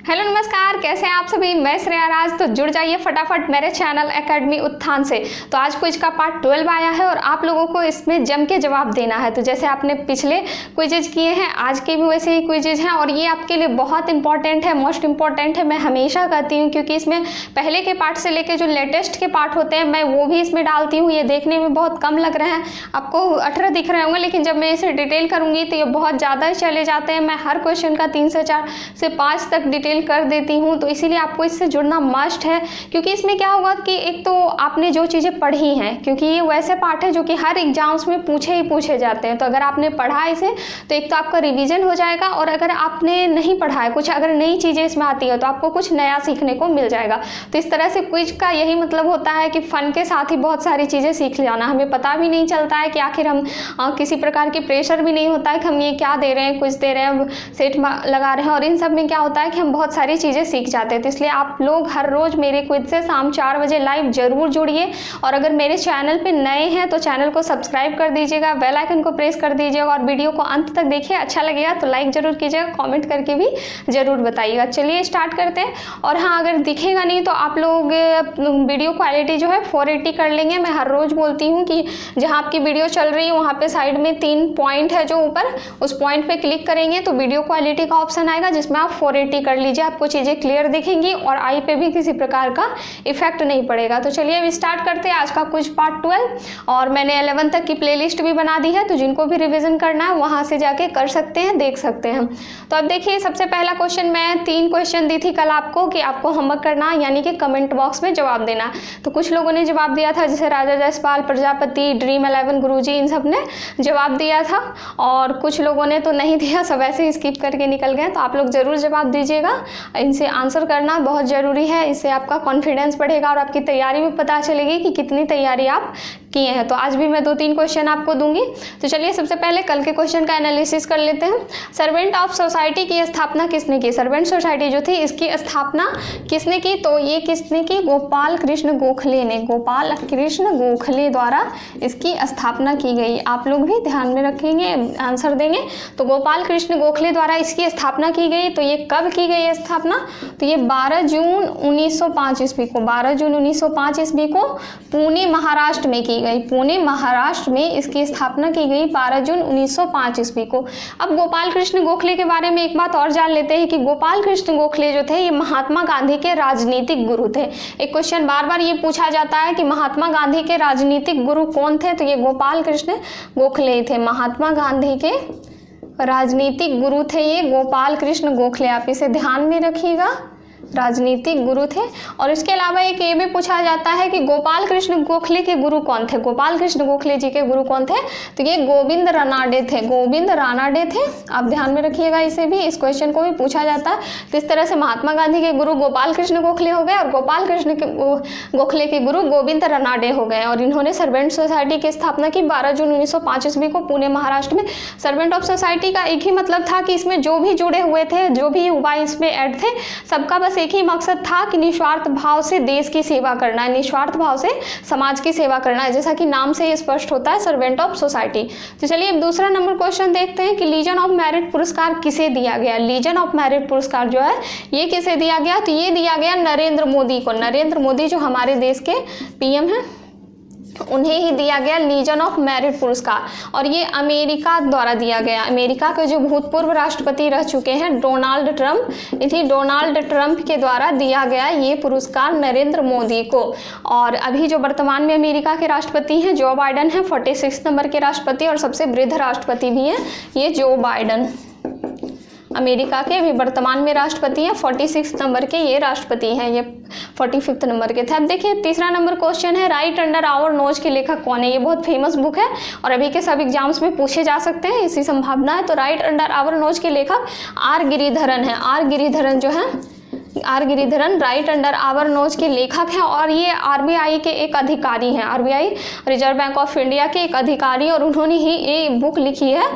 Hello नमस्कार, कैसे हैं आप सभी। मैं श्रेया राज। तो जुड़ जाइए फटाफट मेरे चैनल एकेडमी उत्थान से। तो आज क्विज का पार्ट 12 आया है और आप लोगों को इसमें जम के जवाब देना है। तो जैसे आपने पिछले क्विजेज किए हैं, आज के भी वैसे ही क्विजेज हैं और ये आपके लिए बहुत इंपॉर्टेंट है, मोस्ट इंपॉर्टेंट है। मैं हमेशा कहती हूँ क्योंकि इसमें पहले के पार्ट से लेकर जो लेटेस्ट के पार्ट होते हैं मैं वो भी इसमें डालती हूँ। ये देखने में बहुत कम लग रहे हैं, आपको 18 दिख रहे होंगे, लेकिन जब मैं इसे डिटेल करूँगी तो ये बहुत ज़्यादा ही चले जाते हैं। मैं हर क्वेश्चन का 3 से 4 से 5 तक डिटेल कर देती हूँ। तो इसीलिए आपको इससे जुड़ना मस्ट है, क्योंकि इसमें क्या होगा कि एक तो आपने जो चीज़ें पढ़ी हैं, क्योंकि ये वैसे पार्ट है जो कि हर एग्जाम्स में पूछे जाते हैं। तो अगर आपने पढ़ा इसे तो एक तो आपका रिवीजन हो जाएगा, और अगर आपने नहीं पढ़ा है कुछ, अगर नई चीज़ें इसमें आती है तो आपको कुछ नया सीखने को मिल जाएगा। तो इस तरह से क्विज का यही मतलब होता है कि फन के साथ ही बहुत सारी चीज़ें सीख जाना। हमें पता भी नहीं चलता है कि आखिर हम किसी प्रकार की प्रेशर भी नहीं होता है कि हम ये क्या दे रहे हैं, क्विज दे रहे हैं, सेट लगा रहे हैं, और इन सब में क्या होता है कि हम बहुत सारी चीज़ें सीख जाते हैं। तो इसलिए आप लोग हर रोज़ मेरे क्विज से शाम 4 बजे लाइव जरूर जुड़िए। और अगर मेरे चैनल पे नए हैं तो चैनल को सब्सक्राइब कर दीजिएगा, बेल आइकन को प्रेस कर दीजिएगा और वीडियो को अंत तक देखिए। अच्छा लगेगा तो लाइक जरूर कीजिएगा, कमेंट करके भी जरूर बताइएगा। चलिए स्टार्ट करते हैं। और हाँ, अगर दिखेगा नहीं तो आप लोग वीडियो क्वालिटी जो है 480 कर लेंगे। मैं हर रोज़ बोलती हूँ कि जहाँ आपकी वीडियो चल रही है वहाँ पे साइड में 3 पॉइंट है जो ऊपर, उस पॉइंट पे क्लिक करेंगे तो वीडियो क्वालिटी का ऑप्शन आएगा जिसमें आप 480 कर लीजिए। आपको चीज़ें क्लियर दिखेंगी और आई पे भी किसी प्रकार का इफेक्ट नहीं पड़ेगा। तो चलिए अब स्टार्ट करते हैं आज का कुछ पार्ट 12। और मैंने 11 तक की प्लेलिस्ट भी बना दी है, तो जिनको भी रिवीजन करना है वहाँ से जाके कर सकते हैं, देख सकते हैं। तो अब देखिए, सबसे पहला क्वेश्चन, मैं 3 क्वेश्चन दी थी कल आपको कि आपको होमवर्क करना यानी कि कमेंट बॉक्स में जवाब देना। तो कुछ लोगों ने जवाब दिया था, जैसे राजा जयसपाल, प्रजापति, ड्रीम 11 गुरुजी, इन सब ने जवाब दिया था। और कुछ लोगों ने तो नहीं दिया, सब ऐसे ही स्किप करके निकल गए। तो आप लोग जरूर जवाब दीजिएगा, इनसे आंसर करना बहुत ज़रूरी है। इससे आपका कॉन्फिडेंस बढ़ेगा और आपकी तैयारी भी पता चलेगी कि कितनी तैयारी आप किए हैं। तो आज भी मैं 2-3 क्वेश्चन आपको दूंगी। तो चलिए सबसे पहले कल के क्वेश्चन का एनालिसिस कर लेते हैं। सर्वेंट ऑफ सोसाइटी की स्थापना किसने की? सर्वेंट सोसाइटी जो थी इसकी स्थापना किसने की? तो ये किसने की? गोपाल कृष्ण गोखले ने, गोपाल कृष्ण गोखले द्वारा इसकी स्थापना की गई। आप लोग भी ध्यान में रखेंगे, आंसर देंगे। तो गोपाल कृष्ण गोखले द्वारा इसकी स्थापना की गई। तो ये कब की गई स्थापना? तो ये 12 जून 1905 ईस्वी को, 12 जून 1905 ईस्वी को पुणे महाराष्ट्र में की गई। पुणे महाराष्ट्र में इसकी स्थापना की गई 12 जून 1905 ईस्वी को। अब गोपाल कृष्ण गोखले के बारे में एक बात और जान लेते हैं कि गोपाल कृष्ण गोखले जो थे ये महात्मा गांधी के राजनीतिक गुरु थे। एक क्वेश्चन बार बार ये पूछा जाता है कि महात्मा गांधी के राजनीतिक गुरु कौन थे? तो ये गोपाल कृष्ण गोखले थे। महात्मा गांधी के राजनीतिक गुरु थे ये गोपाल कृष्ण गोखले, आप इसे ध्यान में रखिएगा, राजनीतिक गुरु थे। और इसके अलावा एक ये भी पूछा जाता है कि गोपाल कृष्ण गोखले के गुरु कौन थे? गोपाल कृष्ण गोखले जी के गुरु कौन थे? तो ये गोविंद रानाडे थे, गोविंद रानाडे थे। आप ध्यान में रखिएगा, इसे भी, इस क्वेश्चन को भी पूछा जाता है। तो इस तरह से महात्मा गांधी के गुरु गोपाल कृष्ण गोखले हो गए और गोपाल कृष्ण गोखले के गुरु गोविंद रानाडे हो गए। और इन्होंने सर्वेंट सोसाइटी की स्थापना की 12 जून 1905 ईस्वी को पुणे महाराष्ट्र में। सर्वेंट ऑफ सोसाइटी का एक ही मतलब था कि इसमें जो भी जुड़े हुए थे, जो भी युवा इसमें ऐड थे, सबका बस एक ही मकसद था कि निस्वार्थ भाव से देश की सेवा करना है, निस्वार्थ भाव से समाज की सेवा करना है, जैसा कि नाम से ये स्पष्ट होता है, सर्वेंट ऑफ सोसाइटी। तो चलिए अब दूसरा नंबर क्वेश्चन देखते हैं कि लीजन ऑफ मेरिट पुरस्कार किसे दिया गया? लीजन ऑफ मेरिट पुरस्कार जो है ये किसे दिया गया? तो ये दिया गया नरेंद्र मोदी को। नरेंद्र मोदी जो हमारे देश के पीएम हैं, उन्हें ही दिया गया लीजन ऑफ मेरिट पुरस्कार। और ये अमेरिका द्वारा दिया गया। अमेरिका के जो भूतपूर्व राष्ट्रपति रह चुके हैं डोनाल्ड ट्रंप, इन्हीं डोनाल्ड ट्रंप के द्वारा दिया गया ये पुरस्कार नरेंद्र मोदी को। और अभी जो वर्तमान में अमेरिका के राष्ट्रपति हैं जो बाइडन हैं, 46 नंबर के राष्ट्रपति और सबसे वृद्ध राष्ट्रपति भी हैं ये जो बाइडन। अमेरिका के अभी वर्तमान में राष्ट्रपति हैं, 46 नंबर के ये राष्ट्रपति हैं, ये 45 नंबर के थे। अब देखिए तीसरा नंबर क्वेश्चन है, राइट अंडर आवर नोज के लेखक कौन है? ये बहुत फेमस बुक है और अभी के सब एग्जाम्स में पूछे जा सकते हैं, इसी संभावना है। तो राइट अंडर आवर नोज के लेखक आर गिरिधरन है। आर गिरिधरन जो है R Giridharan right under our nose के लेखक हैं और ये आरबीआई के एक अधिकारी हैं, RBI reserve bank of India के एक अधिकारी, और उन्होंने ही ये बुक लिखी है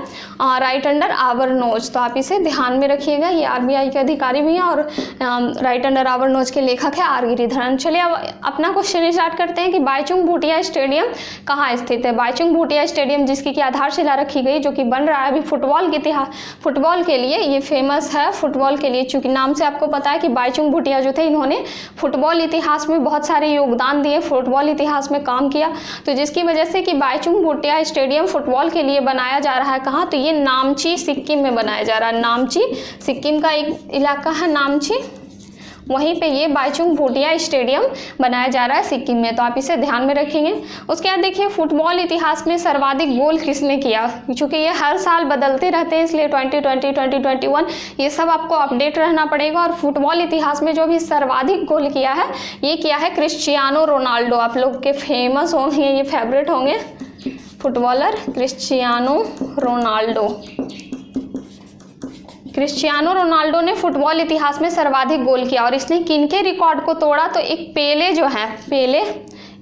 राइट अंडर आवर नोज। तो आप इसे ध्यान में रखिएगा, ये आरबीआई के अधिकारी भी हैं और राइट अंडर आवर नोज के लेखक है आर गिरिधरन। चलिए अब अपना क्वेश्चन स्टार्ट करते हैं कि बाईचुंग भूटिया स्टेडियम कहाँ स्थित है। बाईचुंग भूटिया स्टेडियम जिसकी की आधारशिला रखी गई, जो कि बन रहा है अभी फुटबॉल के इतिहास, फुटबॉल के लिए ये फेमस है, फुटबॉल के लिए, चूंकि नाम से आपको पता है कि बाईचुंग भूटिया जो थे इन्होंने फुटबॉल इतिहास में बहुत सारे योगदान दिए, फुटबॉल इतिहास में काम किया, तो जिसकी वजह से कि बाईचुंग भूटिया स्टेडियम फुटबॉल के लिए बनाया जा रहा है। कहाँ? तो ये नामची सिक्किम में बनाया जा रहा है। नामची सिक्किम का एक इलाका है नामची, वहीं पे ये बाईचुंग भूटिया स्टेडियम बनाया जा रहा है सिक्किम में, तो आप इसे ध्यान में रखेंगे। उसके बाद देखिए फुटबॉल इतिहास में सर्वाधिक गोल किसने किया, क्योंकि ये हर साल बदलते रहते हैं इसलिए 2020, 2021 ये सब आपको अपडेट रहना पड़ेगा। और फुटबॉल इतिहास में जो भी सर्वाधिक गोल किया है ये किया है क्रिस्टियानो रोनाल्डो। आप लोग के फेमस होंगे, ये फेवरेट होंगे footballer Cristiano Ronaldo. Cristiano Ronaldo ने फुटबॉल इतिहास में सर्वाधिक गोल किया और इसने किनके रिकॉर्ड को तोड़ा, तो एक पेले जो है, पेले,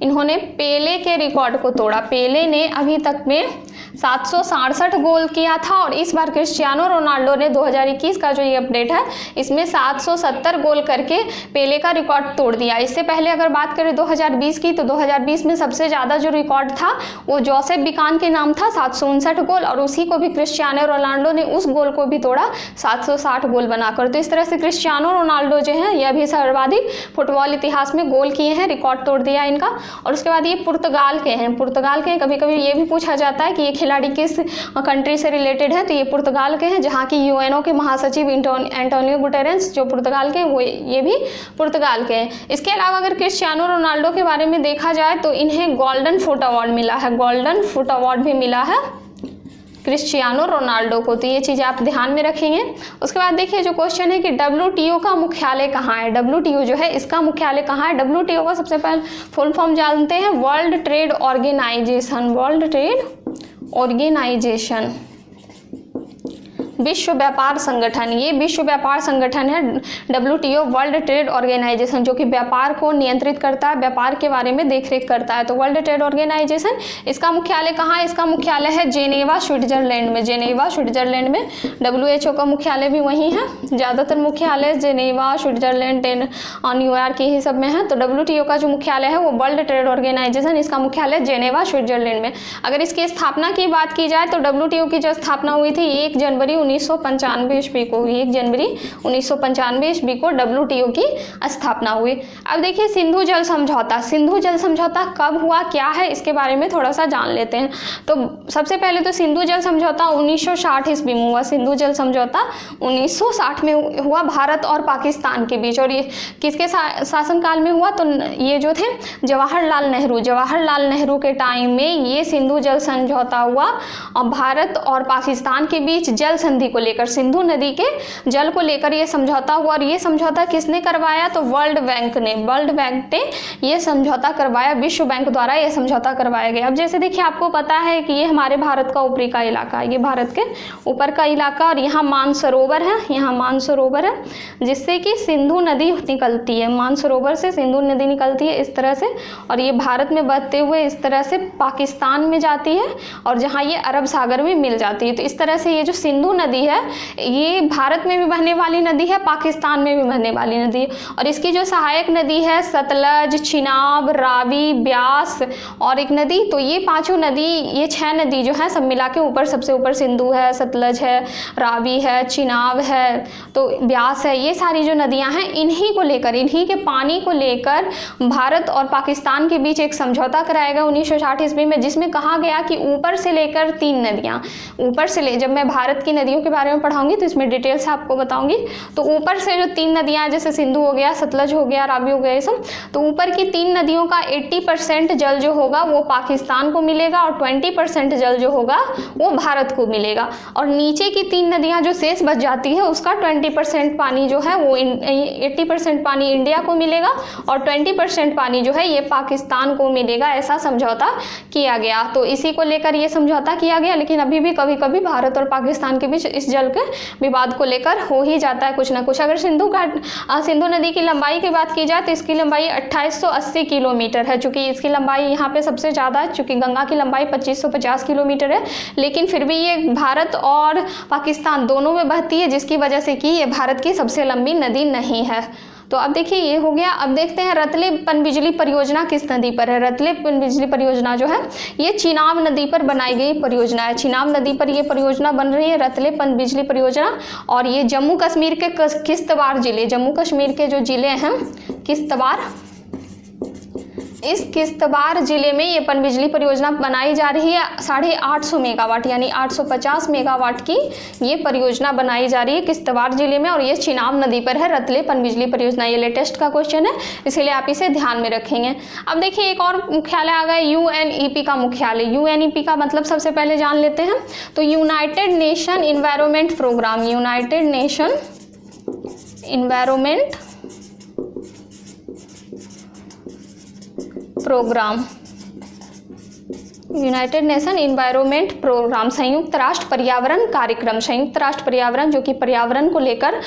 इन्होंने पेले के रिकॉर्ड को तोड़ा। पेले ने अभी तक में 767 गोल किया था और इस बार क्रिस्टियानो रोनाल्डो ने 2021 का जो ये अपडेट है इसमें 770 गोल करके पेले का रिकॉर्ड तोड़ दिया। इससे पहले अगर बात करें 2020 की, तो 2020 में सबसे ज़्यादा जो रिकॉर्ड था वो जोसेफ बिकान के नाम था 759 गोल, और उसी को भी क्रिस्टियानो रोनाल्डो ने उस गोल को भी तोड़ा 760 गोल बनाकर। तो इस तरह से क्रिस्टियानो रोनाल्डो जो है ये अभी सर्वाधिक फुटबॉल इतिहास में गोल किए हैं, रिकॉर्ड तोड़ दिया इनका। और उसके बाद ये पुर्तगाल के हैं, पुर्तगाल के, कभी कभी ये भी पूछा जाता है कि ये खिलाड़ी किस कंट्री से रिलेटेड है, तो ये पुर्तगाल के हैं, जहाँ की यूएनओ के महासचिव एंटोनियो गुटेरेस जो पुर्तगाल के, वो ये भी पुर्तगाल के हैं। इसके अलावा अगर क्रिस्टियानो रोनाल्डो के बारे में देखा जाए तो इन्हें गोल्डन फुट अवार्ड मिला है, गोल्डन फुट अवार्ड भी मिला है क्रिस्टियानो रोनाल्डो को, तो ये चीज़ें आप ध्यान में रखेंगे। उसके बाद देखिए जो क्वेश्चन है कि WTO का मुख्यालय कहाँ है। WTO जो है इसका मुख्यालय कहाँ है। WTO का सबसे पहले फुल फॉर्म जानते हैं, world trade organisation, world trade organisation, विश्व व्यापार संगठन। ये विश्व व्यापार संगठन है WTO, वर्ल्ड ट्रेड ऑर्गेनाइजेशन, जो कि व्यापार को नियंत्रित करता है, व्यापार के बारे में देखरेख करता है। तो वर्ल्ड ट्रेड ऑर्गेनाइजेशन, इसका मुख्यालय कहाँ है, इसका मुख्यालय है जेनेवा स्विट्जरलैंड में, जेनेवा स्विट्जरलैंड में। WHO का मुख्यालय भी वहीं है, ज़्यादातर मुख्यालय जेनेवा, स्विट्जरलैंड, न्यूयॉर्क यही सब में है। तो WTO का जो मुख्यालय है वो वर्ल्ड ट्रेड ऑर्गेनाइजेशन, इसका मुख्यालय जेनेवा स्विट्जरलैंड में। अगर इसकी स्थापना की बात की जाए तो WTO की जो स्थापना हुई थी 1 जनवरी 1995 ईस्वी को, 1 जनवरी 1995 ईस्वी को WTO की स्थापना हुई। अब देखिए सिंधु जल समझौता, सिंधु जल समझौता कब हुआ, क्या है, इसके बारे में थोड़ा सा जान लेते हैं। तो सबसे पहले तो सिंधु जल समझौता 1960 ईस्वी में हुआ। सिंधु जल समझौता 1960 में हुआ भारत और पाकिस्तान के बीच। और ये किसके शासनकाल में हुआ, तो ये जो थे जवाहरलाल नेहरू, जवाहरलाल नेहरू के टाइम में ये सिंधु जल समझौता हुआ और भारत और पाकिस्तान के बीच जल संधि को लेकर, सिंधु नदी के जल को लेकर ये समझौता हुआ। और ये समझौता किसने करवाया, तो वर्ल्ड बैंक ने, वर्ल्ड बैंक ने ये समझौता करवाया, विश्व बैंक द्वारा ये समझौता करवाया गया। अब जैसे देखिए आपको पता है कि ये हमारे भारत का ऊपरी का इलाका, ये भारत के ऊपर का इलाका, और यहाँ मानसरोवर है, यहाँ मानसरोवर है जिससे कि सिंधु नदी निकलती है, मानसरोवर से सिंधु नदी निकलती है इस तरह से, और ये भारत में बहते हुए इस तरह से पाकिस्तान में जाती है और जहाँ ये अरब सागर में मिल जाती है। तो इस तरह से ये जो सिंधु नदी है ये भारत में भी बहने वाली नदी है, पाकिस्तान में भी बहने वाली नदी है। और इसकी जो सहायक नदी है सतलज, चिनाब, रावी, ब्यास और एक नदी, तो ये पांचों नदी, ये 6 नदी जो है सब मिला के ऊपर, सबसे ऊपर सिंधु है, सतलज है, रावी है, चिनाब है, तो ब्यास है, ये सारी जो नदियां हैं इन्हीं को लेकर, इन्हीं के पानी को लेकर भारत और पाकिस्तान के बीच एक समझौता कराया गया 1960 ईस्वी में, जिसमें कहा गया कि ऊपर से लेकर 3 नदियां, ऊपर से ले, जब मैं भारत की नदियों के बारे में पढ़ाऊंगी तो इसमें डिटेल से आपको बताऊंगी। तो ऊपर से जो 3 नदियां जैसे सिंधु हो गया, सतलज हो गया, रावी हो गया, ये सब, तो ऊपर की 3 नदियों का 80% जल जो होगा वो पाकिस्तान को मिलेगा और 20% जल जो होगा वो भारत को मिलेगा। और नीचे की 3 नदियां जो शेष बच जाती है उसका 20% पानी जो है वो 80% पानी इंडिया को मिलेगा और 20% पानी जो है ये पाकिस्तान को मिलेगा। ऐसा समझौता किया गया। तो इसी को लेकर ये समझौता किया गया, लेकिन अभी भी कभी कभी भारत और पाकिस्तान के बीच बीच इस जल के विवाद को लेकर हो ही जाता है कुछ ना कुछ। अगर सिंधु नदी की लंबाई की बात की जाए तो इसकी लंबाई 2880 किलोमीटर है, चूँकि इसकी लंबाई यहाँ पे सबसे ज़्यादा है, चूँकि गंगा की लंबाई 2550 किलोमीटर है, लेकिन फिर भी ये भारत और पाकिस्तान दोनों में बहती है, जिसकी वजह से कि ये भारत की सबसे लंबी नदी नहीं है। तो अब देखिए ये हो गया। अब देखते हैं रतले पनबिजली परियोजना किस नदी पर है। रतले पनबिजली परियोजना जो है ये चिनाब नदी पर बनाई गई परियोजना है। चिनाब नदी पर ये परियोजना बन रही है, रतले पनबिजली परियोजना। और ये जम्मू कश्मीर के किश्तवाड़ जिले, जम्मू कश्मीर के जो ज़िले हैं किश्तवाड़, इस किश्तवाड़ जिले में ये पनबिजली परियोजना बनाई जा रही है। 850 मेगावाट यानी 850 मेगावाट की ये परियोजना बनाई जा रही है किश्तवाड़ जिले में, और ये चिनाब नदी पर है रतले पनबिजली परियोजना। ये लेटेस्ट का क्वेश्चन है, इसीलिए आप इसे ध्यान में रखेंगे। अब देखिए एक और मुख्यालय आ गया UNEP का मुख्यालय। UNEP का मतलब सबसे पहले जान लेते हैं। तो united nation environment programme, united nation environment programme, united nation environment programme, संयुक्त राष्ट्र पर्यावरण कार्यक्रम। संयुक्त राष्ट्र पर्यावरण जो कि पर्यावरण को लेकर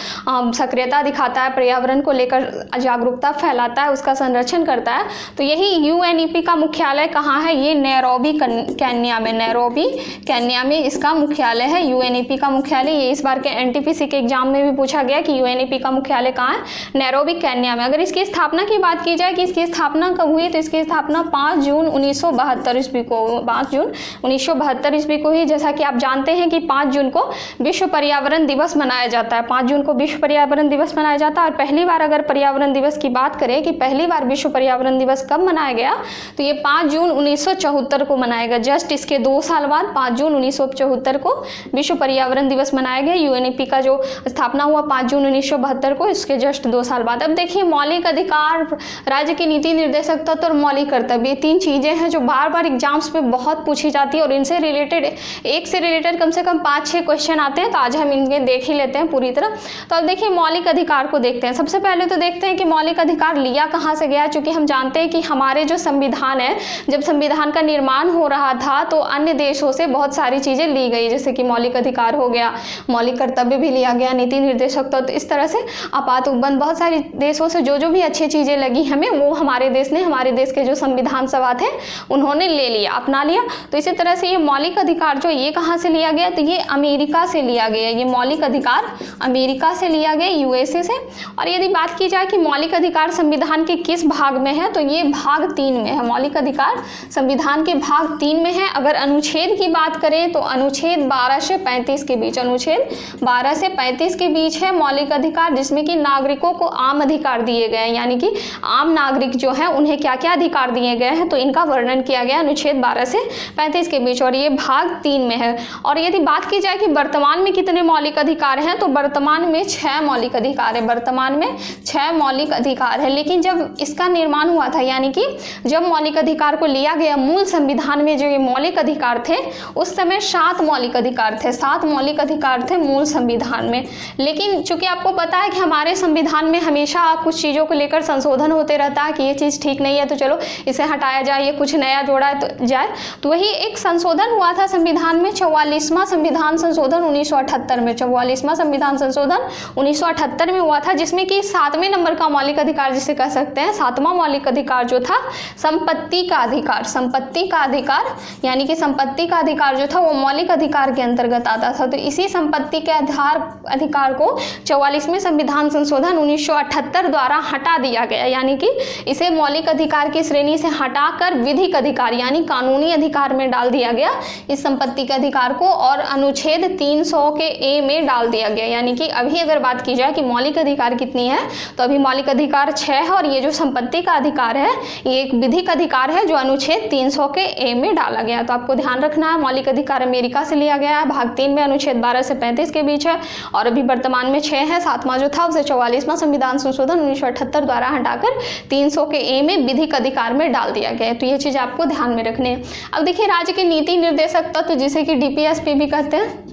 सक्रियता दिखाता है, पर्यावरण को लेकर जागरूकता फैलाता है, उसका संरक्षण करता है। तो यही UNEP का मुख्यालय कहाँ है? ये नैरोबी केन्या में, नैरोबी केन्या में इसका मुख्यालय है UNEP का मुख्यालय। ये इस बार के NTPC के एग्जाम में भी पूछा गया कि UNEP का मुख्यालय कहाँ है? नैरोबी केन्या में। अगर इसकी स्थापना की बात की जाए कि इसकी स्थापना कब हुई, तो इसकी स्थापना 5 जून 1972 ईस्वी को, 5 जून 1972 ईस्वी को ही। जैसा कि आप जानते हैं कि 5 जून को विश्व पर्यावरण दिवस मनाया जाता है। 5 जून को विश्व पर्यावरण दिवस मनाया जाता है। और पहली बार अगर पर्यावरण दिवस की बात करें कि पहली बार विश्व पर्यावरण दिवस कब मनाया गया, तो ये 5 जून 1974 को मनाया गया। जस्ट इसके 2 साल बाद 5 जून 1974 को विश्व पर्यावरण दिवस मनाया गया। UNEP का जो स्थापना हुआ 5 जून 1972 को, इसके जस्ट 2 साल बाद। अब देखिए मौलिक अधिकार, राज्य की नीति निर्देशक तत्व और मौलिक कर्तव्य, ये 3 चीज़ें हैं जो बार बार एग्जाम्स पे बहुत पूछी जाती है, और इनसे रिलेटेड एक से रिलेटेड कम से कम 5-6 क्वेश्चन आते हैं। तो आज हम इनमें देख ही लेते हैं पूरी तरह। तो अब देखिए मौलिक अधिकार को देखते हैं। सबसे पहले तो देखते हैं कि मौलिक अधिकार लिया कहाँ से गया, क्योंकि हम जानते हैं कि हमारे जो संविधान है, जब संविधान का निर्माण हो रहा था तो अन्य देशों से बहुत सारी चीज़ें ली गई, जैसे कि मौलिक अधिकार हो गया, मौलिक कर्तव्य भी लिया गया, नीति निर्देशक तो इस तरह से आपात उपबंध, बहुत सारे देशों से जो भी अच्छी चीज़ें लगी हमें, वो हमारे देश ने, हमारे देश के जो संविधान सभा थे उन्होंने ले लिया, अपना लिया। तो इसी तरह से ये मौलिक अधिकार जो ये कहाँ से लिया गया, तो ये अमेरिका से लिया गया। ये मौलिक अधिकार अमेरिका से लिया गया, USA से। और यदि बात की जाए कि मौलिक अधिकार संविधान के किस भाग में है, तो ये भाग 3 में है। मौलिक अधिकार संविधान के भाग 3 में है। अगर अनुच्छेद की बात करें तो अनुच्छेद 12 से 35 के बीच, अनुच्छेद 12 से 35 के बीच है मौलिक अधिकार, जिसमें कि नागरिकों को आम अधिकार दिए गए हैं, यानी कि आम नागरिक जो है उन्हें क्या क्या अधिकार दिए गए हैं, तो इनका वर्णन किया गया अनुच्छेद 12 से 35 के बीच, और ये भाग 3 में है। और यदि बात की जाए कि वर्तमान में कितने मौलिक अधिकार हैं, तो वर्तमान में 6 मौलिक अधिकार है। वर्तमान में 6 मौलिक अधिकार है। लेकिन जब इसका निर्माण हुआ था, यानी कि जब मौलिक अधिकार को लिया गया मूल संविधान में, जो ये मौलिक अधिकार थे, उस समय 7 मौलिक अधिकार थे। 7 मौलिक अधिकार थे मूल संविधान में। लेकिन चूंकि आपको पता है कि हमारे संविधान में हमेशा कुछ चीज़ों को लेकर संशोधन होते रहता है कि ये चीज़ ठीक नहीं है तो चलो इसे हटाया जाए, ये कुछ नया जोड़ा जाए। तो वही एक संशोधन हुआ था संविधान में, 44वां संविधान संशोधन 1978 में। 44वां संविधान संशोधन 1978 में हुआ था, जिसमें कि 7वें नंबर का मौलिक अधिकार जिसे कह सकते हैं, 7वां मौलिक अधिकार जो था संपत्ति का अधिकार। संपत्ति का अधिकार यानी कि संपत्ति का अधिकार जो था वो मौलिक अधिकार के अंतर्गत आता था। तो इसी संपत्ति के अधिकार को 44वें संविधान संशोधन 1978 द्वारा हटा दिया गया, यानी कि इसे मौलिक अधिकार की श्रेणी से हटाकर विधिक अधिकार यानी कानूनी अधिकार में डाल दिया गया इस संपत्ति के अधिकार को, और अनुच्छेद 300 के ए में डाल दिया गया। यानी कि अभी अगर बात की जाए कि मौलिक अधिकार कितनी है, तो अभी मौलिक अधिकार 6 है, और ये जो संपत्ति का अधिकार है ये एक विधिक अधिकार है जो अनुच्छेद 300 के ए में डाला गया। तो आपको ध्यान रखना है, मौलिक अधिकार अमेरिका से लिया गया है, भाग 3 में अनुच्छेद 12 से 35 के बीच है, और अभी वर्तमान में 6 है। 7वां जो था उसे 44वां संविधान संशोधन 1978 द्वारा हटाकर 300 के ए में विधिक अधिकार में डाल दिया गया। तो ये चीज़ आपको ध्यान में रखनी है। अब देखिए राज्य के नीति निर्देशक तत्व जिसे कि DPSP भी कहते हैं,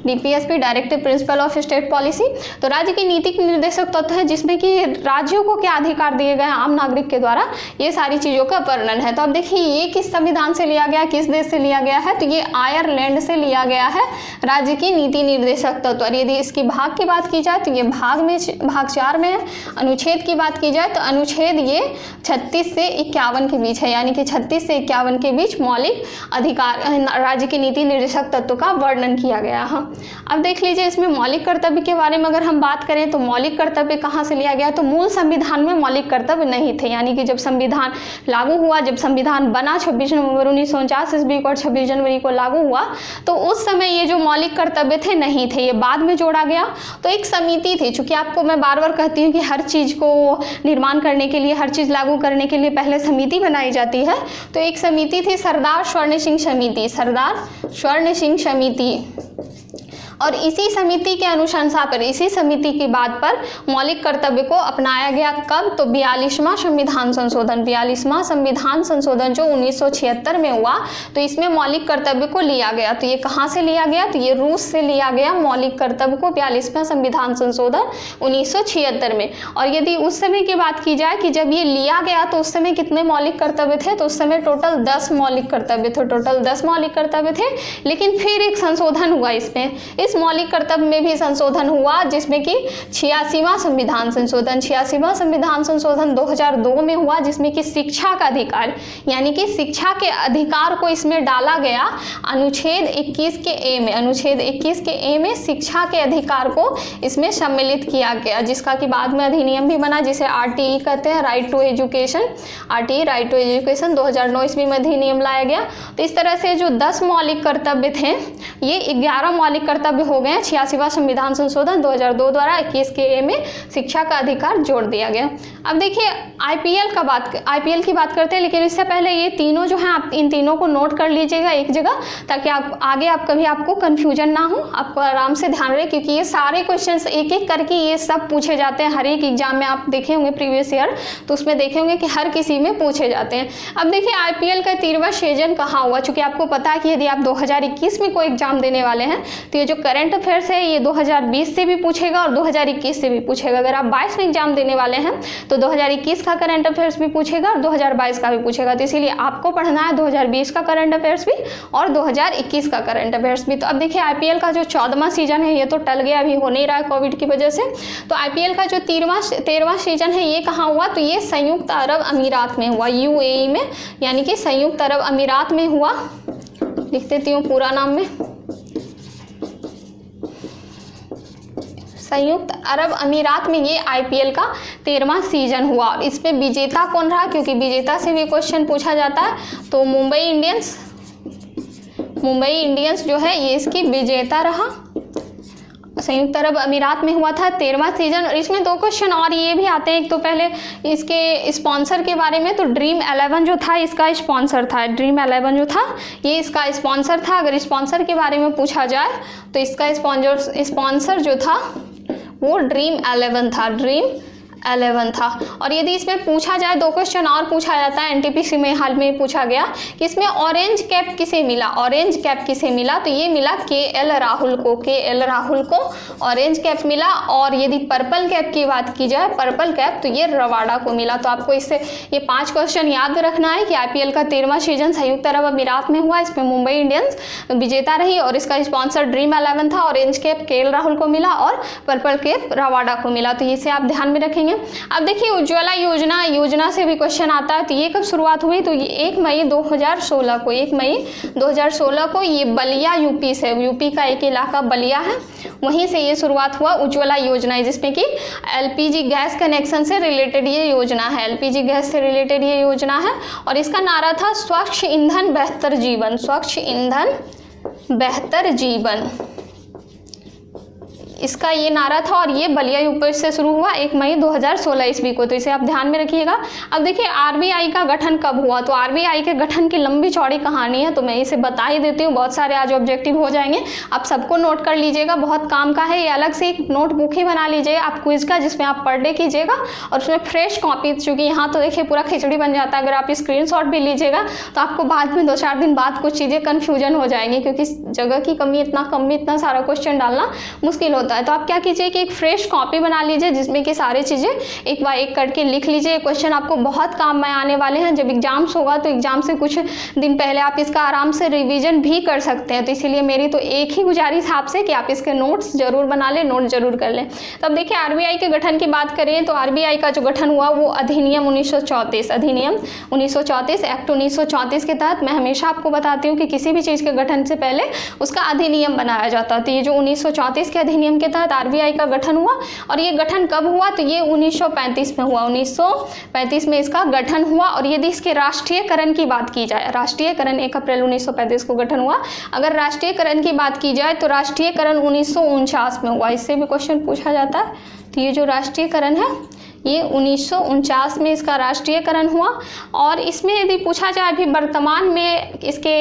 DPSP directive principle of state policy. तो राज्य की नीति निर्देशक तत्व है जिसमें कि राज्यों को क्या अधिकार दिए गए हैं आम नागरिक के द्वारा, ये सारी चीज़ों का वर्णन है। तो अब देखिए ये किस संविधान से लिया गया, किस देश से लिया गया है, तो ये आयरलैंड से लिया गया है राज्य की नीति निर्देशक तत्व। और यदि इसकी भाग की बात की जाए तो ये भाग 4 में है। अनुच्छेद की बात की जाए तो अनुच्छेद ये 36 से 51 के बीच है, यानी कि 36 से 51 के बीच मौलिक अधिकार राज्य की नीति निर्देशक तत्व का वर्णन किया गया है। अब देख लीजिए इसमें मौलिक कर्तव्य के बारे में अगर हम बात करें तो मौलिक कर्तव्य कहाँ से लिया गया, तो मूल संविधान में मौलिक कर्तव्य नहीं थे, यानी कि जब संविधान लागू हुआ, जब संविधान बना 26 नवंबर 1949 ईस्वी को और 26 जनवरी को लागू हुआ, तो उस समय ये जो मौलिक कर्तव्य थे नहीं थे, ये बाद में जोड़ा गया। तो एक समिति थी, चूंकि आपको मैं बार बार कहती हूँ कि हर चीज़ को निर्माण करने के लिए, हर चीज़ लागू करने के लिए पहले समिति बनाई जाती है। तो एक समिति थी सरदार स्वर्ण सिंह समिति, सरदार स्वर्ण सिंह समिति। और इसी समिति के अनुशंसा पर, इसी समिति की बात पर मौलिक कर्तव्य को अपनाया गया। कब, तो 42वां संविधान संशोधन, 42वां संविधान संशोधन जो 1976 में हुआ, तो इसमें मौलिक कर्तव्य को लिया गया। तो ये कहाँ से लिया गया, तो ये रूस से लिया गया मौलिक कर्तव्य को, 42वां संविधान संशोधन 1976 में। और यदि उस समय की बात की जाए कि जब ये लिया गया तो उस समय कितने मौलिक कर्तव्य थे, तो उस समय टोटल 10 मौलिक कर्तव्य थे, टोटल 10 मौलिक कर्तव्य थे। लेकिन फिर एक संशोधन हुआ इसमें, इस मौलिक कर्तव्य में भी संशोधन हुआ, जिसमें कि 86वां संविधान संशोधन, 86वां संविधान संशोधन 2002 में हुआ, जिसमें कि शिक्षा का अधिकार, यानी कि शिक्षा के अधिकार को इसमें डाला गया अनुच्छेद 21 के ए में, अनुच्छेद 21 के ए में शिक्षा के अधिकार को इसमें सम्मिलित किया गया, जिसका कि बाद में अधिनियम भी बना, जिसे RTE कहते हैं, right to education, RTE right to education 2009 ईस्वी में अधिनियम लाया गया। तो इस तरह से जो 10 मौलिक कर्तव्य थे ये 11 मौलिक कर्तव्य हो गए। 86वां संविधान संशोधन 2002 द्वारा 21 के ए में शिक्षा का अधिकार जोड़ दिया गया। अब देखिए IPL की बात करते हैं, लेकिन इससे पहले ये तीनों जो हैं आप इन तीनों को नोट कर लीजिएगा एक जगह, ताकि आप आगे कभी आपको कन्फ्यूजन ना हो, आपको आराम से ध्यान रहे, क्योंकि ये सारे क्वेश्चंस एक एक करके ये सब पूछे जाते हैं। हर एक एग्जाम में आप देखे होंगे प्रीवियस ईयर, तो उसमें देखे होंगे कि हर किसी में पूछे जाते हैं। अब देखिए IPL का 13वां सीजन कहाँ हुआ, चूंकि आपको पता है कि यदि आप 2021 में कोई एग्जाम देने वाले हैं तो ये जो करंट अफेयर्स है ये 2020 से भी पूछेगा और 2021 से भी पूछेगा। अगर आप 22 में एग्जाम देने वाले हैं तो 2021 का करंट अफेयर्स भी पूछेगा और 2022 का भी पूछेगा। तो इसीलिए आपको पढ़ना है 2020 का करंट अफेयर्स भी और 2021 का करंट अफेयर्स भी। तो अब देखिए IPL का जो 14वां सीजन है ये तो टल गया, अभी हो नहीं रहा है कोविड की वजह से। तो IPL का जो 13वां सीजन है ये कहाँ हुआ, तो ये संयुक्त अरब अमीरात में हुआ, UAE में, यानी कि संयुक्त अरब अमीरात में हुआ। लिख देती हूँ पूरा नाम में, संयुक्त अरब अमीरात में ये IPL का 13वां सीजन हुआ। और इसमें विजेता कौन रहा, क्योंकि विजेता से भी क्वेश्चन पूछा जाता है, तो मुंबई इंडियंस जो है ये इसकी विजेता रहा। संयुक्त अरब अमीरात में हुआ था 13वां सीजन। और इसमें 2 क्वेश्चन और ये भी आते हैं, एक तो पहले इसके स्पॉन्सर के बारे में, तो ड्रीम 11 जो था इसका स्पॉन्सर था, ड्रीम 11 जो था ये इसका स्पॉन्सर था। अगर स्पॉन्सर के बारे में पूछा जाए तो इसका स्पॉन्सर जो था वो ड्रीम 11 था, ड्रीम 11 था। और यदि इसमें पूछा जाए 2 क्वेश्चन और पूछा जाता है, NTPC में हाल में पूछा गया कि इसमें ऑरेंज कैप किसे मिला, ऑरेंज कैप किसे मिला, तो ये मिला KL राहुल को, KL राहुल को ऑरेंज कैप मिला। और यदि पर्पल कैप की बात की जाए, पर्पल कैप, तो ये रवाडा को मिला। तो आपको इससे ये 5 क्वेश्चन याद रखना है कि IPL का 13वां सीजन संयुक्त अरब अमीरात में हुआ, इसमें मुंबई इंडियंस विजेता रही और इसका स्पॉन्सर ड्रीम 11 था, ऑरेंज कैप KL राहुल को मिला और पर्पल कैप रवाडा को मिला। तो इसे आप ध्यान में रखेंगे। अब देखिए उज्ज्वला योजना से भी क्वेश्चन आता है। तो ये कब शुरुआत हुई, तो ये 1 मई 2016 को, 1 मई 2016 को ये बलिया यूपी से, यूपी का एक इलाका बलिया है, वहीं से ये शुरुआत हुआ उज्ज्वला योजना, जिसमें कि LPG गैस कनेक्शन से रिलेटेड ये योजना है, LPG गैस से रिलेटेड ये योजना है। और इसका नारा था स्वच्छ ईंधन बेहतर जीवन, स्वच्छ ईंधन बेहतर जीवन। इसका ये नारा था और ये बलिया यूपी से शुरू हुआ 1 मई 2016 ईस्वी को, तो इसे आप ध्यान में रखिएगा। अब देखिए आरबीआई का गठन कब हुआ, तो आरबीआई के गठन की लंबी चौड़ी कहानी है, तो मैं इसे बता ही देती हूँ। बहुत सारे आज ऑब्जेक्टिव हो जाएंगे, आप सबको नोट कर लीजिएगा, बहुत काम का है ये। अलग से एक नोटबुक ही बना लीजिए आप क्विज का, जिसमें आप पर डे कीजिएगा और उसमें फ्रेश कॉपी, चूँकि यहाँ तो देखिए पूरा खिचड़ी बन जाता है। अगर आप स्क्रीनशॉट भी लीजिएगा तो आपको बाद में 2-4 दिन बाद कुछ चीज़ें कन्फ्यूजन हो जाएंगी, क्योंकि जगह की कमी, इतना कम में इतना सारा क्वेश्चन डालना मुश्किल होता है। तो आप क्या कीजिए कि एक फ्रेश कॉपी बना लीजिए, जिसमें कि सारी चीज़ें एक बार एक करके लिख लीजिए। क्वेश्चन आपको बहुत काम में आने वाले हैं। जब एग्जाम्स होगा तो एग्जाम से कुछ दिन पहले आप इसका आराम से रिवीजन भी कर सकते हैं। तो इसीलिए मेरी तो एक ही गुजारिश है आपसे कि आप इसके नोट्स जरूर बना लें, नोट जरूर कर लें। तो अब देखिए आरबीआई के गठन की बात करें तो आरबीआई का जो गठन हुआ वो अधिनियम 1934, अधिनियम 1934, एक्ट 1934 के तहत। मैं हमेशा आपको बताती हूँ कि किसी भी चीज़ के गठन से पहले उसका अधिनियम बनाया जाता है। तो ये जो 1934 के अधिनियम के तहत आरबीआई का गठन हुआ, और ये गठन कब हुआ, तो ये 1935 में हुआ। 1935 में इसका गठन हुआ। और यदि इसके राष्ट्रीयकरण की बात की जाए, राष्ट्रीयकरण 1 अप्रैल 1935 को गठन हुआ। अगर राष्ट्रीयकरण की बात की जाए तो राष्ट्रीयकरण 1949 में हुआ। इससे भी क्वेश्चन पूछा जाता है। तो ये जो राष्ट्रीयकरण है ये 1949 में इसका राष्ट्रीयकरण हुआ। और इसमें यदि पूछा जाए अभी वर्तमान में इसके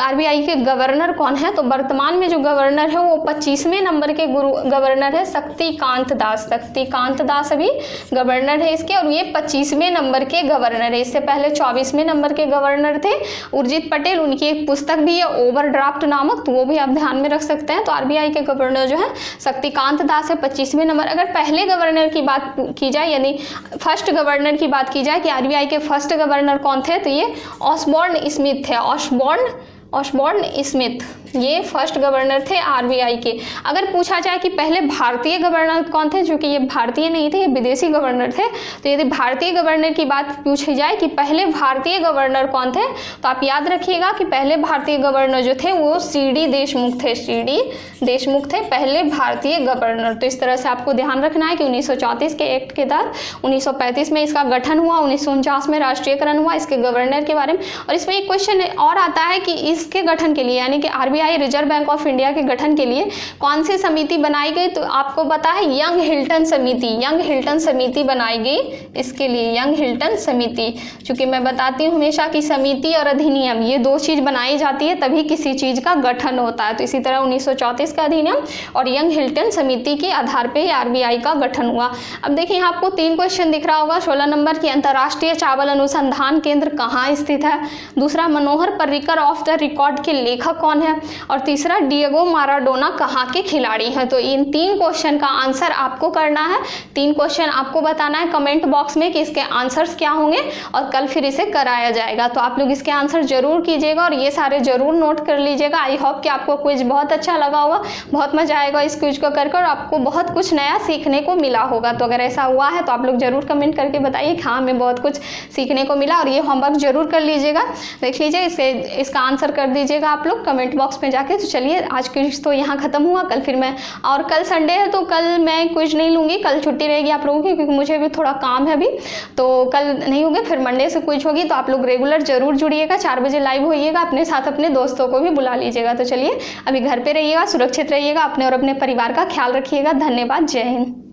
आरबीआई के गवर्नर कौन है, तो वर्तमान में जो गवर्नर है वो 25वें नंबर के गवर्नर है शक्तिकांत दास। शक्तिकांत दास अभी गवर्नर है इसके, और ये 25वें नंबर के गवर्नर है। इससे पहले 24वें नंबर के गवर्नर थे उर्जित पटेल। उनकी एक पुस्तक भी है ओवरड्राफ्ट नामक, तो वो भी आप ध्यान में रख सकते हैं। तो आरबीआई के गवर्नर जो है शक्तिकांत दास है, 25वें नंबर। अगर पहले गवर्नर की बात की जाए, फर्स्ट गवर्नर की बात की जाए कि आरबीआई के फर्स्ट गवर्नर कौन थे, तो ये ऑसबॉर्न स्मिथ थे। ऑसबॉर्न स्मिथ ये फर्स्ट गवर्नर थे आरबीआई के। अगर पूछा जाए कि पहले भारतीय गवर्नर कौन थे, जो कि ये भारतीय नहीं थे, ये विदेशी गवर्नर थे, तो यदि भारतीय गवर्नर की बात पूछी जाए कि पहले भारतीय गवर्नर कौन थे, तो आप याद रखिएगा कि पहले भारतीय गवर्नर जो थे वो सीडी देशमुख थे। सीडी देशमुख थे पहले भारतीय गवर्नर। तो इस तरह से आपको ध्यान रखना है कि 1934 के एक्ट के तहत 1935 में इसका गठन हुआ, 1949 में राष्ट्रीयकरण हुआ इसके गवर्नर के बारे में। और इसमें एक क्वेश्चन और आता है कि इसके गठन के लिए, यानी कि RBI reserve bank of India के गठन के लिए कौन सी समिति बनाई गई, तो आपको पता है यंग हिल्टन समिति। यंग हिल्टन समिति बनाई गई इसके लिए, यंग हिल्टन समिति। चूंकि मैं बताती हूँ हमेशा कि समिति और अधिनियम ये दो चीज बनाई जाती है तभी किसी चीज का गठन होता है। तो इसी तरह 1934 का अधिनियम और यंग हिल्टन समिति के आधार पर आरबीआई का गठन हुआ। अब देखिए यहाँ आपको 3 क्वेश्चन दिख रहा होगा। 16 नंबर की अंतर्राष्ट्रीय चावल अनुसंधान केंद्र कहाँ स्थित है। दूसरा Manohar Parrikar of the record के लेखक कौन है। और तीसरा डिएगो माराडोना कहाँ के खिलाड़ी हैं। तो इन 3 क्वेश्चन का आंसर आपको करना है। 3 क्वेश्चन आपको बताना है कमेंट बॉक्स में कि इसके आंसर्स क्या होंगे, और कल फिर इसे कराया जाएगा। तो आप लोग इसके आंसर जरूर कीजिएगा और ये सारे जरूर नोट कर लीजिएगा। आई होप कि आपको क्विज बहुत अच्छा लगा होगा, बहुत मजा आएगा इस क्विज को कर आपको बहुत कुछ नया सीखने को मिला होगा। तो अगर ऐसा हुआ है तो आप लोग जरूर कमेंट करके बताइए कि हाँ हमें बहुत कुछ सीखने को मिला। और ये होमवर्क जरूर कर लीजिएगा, देख लीजिए इसका आंसर कर दीजिएगा आप लोग कमेंट बॉक्स में जाके। तो चलिए आज क्विज तो यहाँ खत्म हुआ। कल फिर मैं, और कल संडे है तो कल मैं क्विज नहीं लूँगी, कल छुट्टी रहेगी आप लोगों की, क्योंकि मुझे भी थोड़ा काम है अभी, तो कल नहीं होगी। फिर मंडे से क्विज होगी। तो आप लोग रेगुलर जरूर जुड़िएगा, 4 बजे लाइव होइएगा। अपने साथ अपने दोस्तों को भी बुला लीजिएगा। तो चलिए अभी घर पे रहिएगा, सुरक्षित रहिएगा, अपने और अपने परिवार का ख्याल रखिएगा। धन्यवाद, जय हिंद।